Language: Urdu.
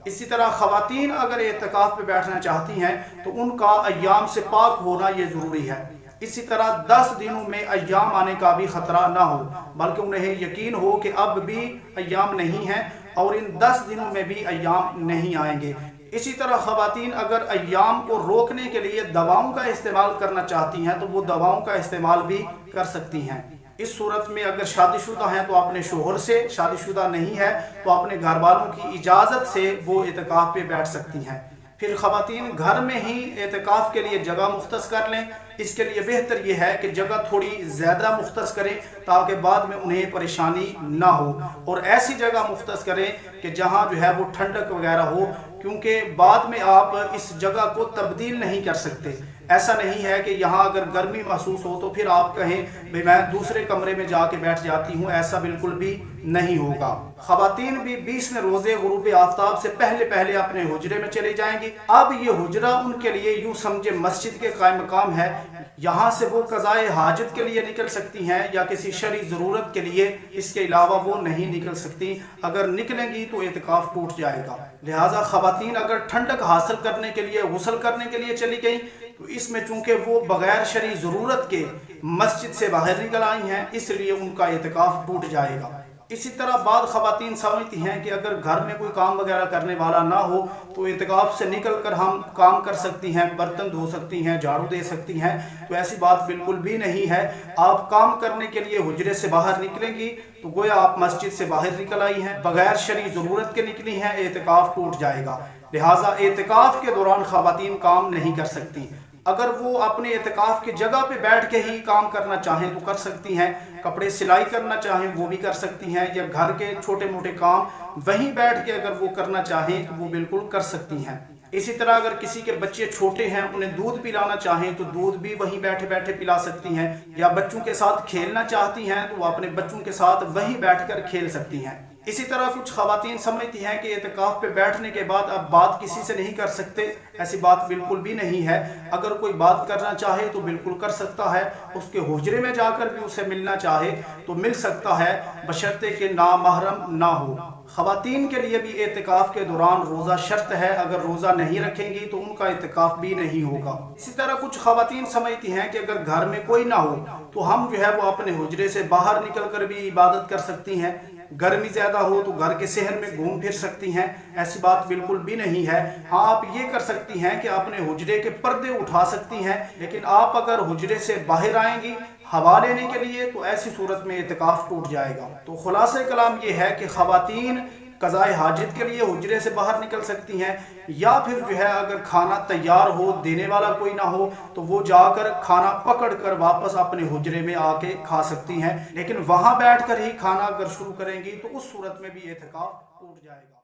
اسی طرح خواتین اگر اعتکاف پہ بیٹھنا چاہتی ہیں تو ان کا ایام سے پاک ہونا یہ ضروری ہے۔ اسی طرح 10 دنوں میں ایام آنے کا بھی خطرہ نہ ہو، بلکہ انہیں یقین ہو کہ اب بھی ایام نہیں ہیں اور ان 10 دنوں میں بھی ایام نہیں آئیں گے۔ اسی طرح خواتین اگر ایام کو روکنے کے لیے دواؤں کا استعمال کرنا چاہتی ہیں تو وہ دواؤں کا استعمال بھی کر سکتی ہیں۔ اس صورت میں اگر شادی شدہ ہیں تو اپنے شوہر سے، شادی شدہ نہیں ہے تو اپنے گھر والوں کی اجازت سے وہ اعتکاف پہ بیٹھ سکتی ہیں۔ پھر خواتین گھر میں ہی اعتکاف کے لیے جگہ مختص کر لیں۔ اس کے لیے بہتر یہ ہے کہ جگہ تھوڑی زیادہ مختص کریں تاکہ بعد میں انہیں پریشانی نہ ہو، اور ایسی جگہ مختص کریں کہ جہاں جو ہے وہ ٹھنڈک وغیرہ ہو، کیونکہ بعد میں آپ اس جگہ کو تبدیل نہیں کر سکتے۔ ایسا نہیں ہے کہ یہاں اگر گرمی محسوس ہو تو پھر آپ کہیں بھئی میں دوسرے کمرے میں جا کے بیٹھ جاتی ہوں، ایسا بالکل بھی نہیں ہوگا۔ خواتین بھی 20ویں روزے غروب آفتاب سے پہلے اپنے حجرے میں چلے جائیں گی۔ اب یہ حجرہ ان کے لیے یوں سمجھے مسجد کے قائم مقام ہے، یہاں سے وہ قضائے حاجت کے لیے نکل سکتی ہیں یا کسی شرعی ضرورت کے لیے، اس کے علاوہ وہ نہیں نکل سکتی۔ اگر نکلیں گی تو اعتکاف ٹوٹ جائے گا۔ لہٰذا خواتین اگر ٹھنڈک حاصل کرنے کے لیے، غسل کرنے کے لیے چلی گئیں تو اس میں چونکہ وہ بغیر شرعی ضرورت کے مسجد سے باہر نکل آئی ہیں، اس لیے ان کا اعتکاف ٹوٹ جائے گا۔ اسی طرح بعض خواتین سمجھتی ہیں کہ اگر گھر میں کوئی کام وغیرہ کرنے والا نہ ہو تو اعتکاف سے نکل کر ہم کام کر سکتی ہیں، برتن دھو سکتی ہیں، جھاڑو دے سکتی ہیں، تو ایسی بات بالکل بھی نہیں ہے۔ آپ کام کرنے کے لیے حجرے سے باہر نکلیں گی تو گویا آپ مسجد سے باہر نکل آئی ہیں، بغیر شرعی ضرورت کے نکلی ہیں، اعتکاف ٹوٹ جائے گا۔ لہٰذا اعتکاف کے دوران خواتین کام نہیں کر سکتی۔ اگر وہ اپنے اعتکاف کی جگہ پہ بیٹھ کے ہی کام کرنا چاہیں تو کر سکتی ہیں، کپڑے سلائی کرنا چاہیں وہ بھی کر سکتی ہیں، یا گھر کے چھوٹے موٹے کام وہیں بیٹھ کے اگر وہ کرنا چاہیں تو وہ بالکل کر سکتی ہیں۔ اسی طرح اگر کسی کے بچے چھوٹے ہیں، انہیں دودھ پلانا چاہیں تو دودھ بھی وہیں بیٹھے بیٹھے پلا سکتی ہیں، یا بچوں کے ساتھ کھیلنا چاہتی ہیں تو وہ اپنے بچوں کے ساتھ وہیں بیٹھ کر کھیل سکتی ہیں۔ اسی طرح کچھ خواتین سمجھتی ہیں کہ اعتکاف پہ بیٹھنے کے بعد اب بات کسی سے نہیں کر سکتے، ایسی بات بالکل بھی نہیں ہے۔ اگر کوئی بات کرنا چاہے تو بالکل کر سکتا ہے، اس کے حجرے میں جا کر بھی اسے ملنا چاہے تو مل سکتا ہے، بشرطے کہ نامحرم نہ ہو۔ خواتین کے لیے بھی اعتکاف کے دوران روزہ شرط ہے، اگر روزہ نہیں رکھیں گی تو ان کا اعتکاف بھی نہیں ہوگا۔ اسی طرح کچھ خواتین سمجھتی ہیں کہ اگر گھر میں کوئی نہ ہو تو ہم جو ہے وہ اپنے حجرے سے باہر نکل کر بھی عبادت کر سکتی ہیں، گرمی زیادہ ہو تو گھر کے صحن میں گھوم پھر سکتی ہیں، ایسی بات بالکل بھی نہیں ہے۔ ہاں آپ یہ کر سکتی ہیں کہ اپنے حجرے کے پردے اٹھا سکتی ہیں، لیکن آپ اگر حجرے سے باہر آئیں گی ہوا لینے کے لیے تو ایسی صورت میں اعتکاف ٹوٹ جائے گا۔ تو خلاصہ کلام یہ ہے کہ خواتین قضائے حاجت کے لیے حجرے سے باہر نکل سکتی ہیں، یا پھر جو ہے اگر کھانا تیار ہو، دینے والا کوئی نہ ہو تو وہ جا کر کھانا پکڑ کر واپس اپنے حجرے میں آ کے کھا سکتی ہیں، لیکن وہاں بیٹھ کر ہی کھانا اگر شروع کریں گی تو اس صورت میں بھی اعتکاف ٹوٹ جائے گا۔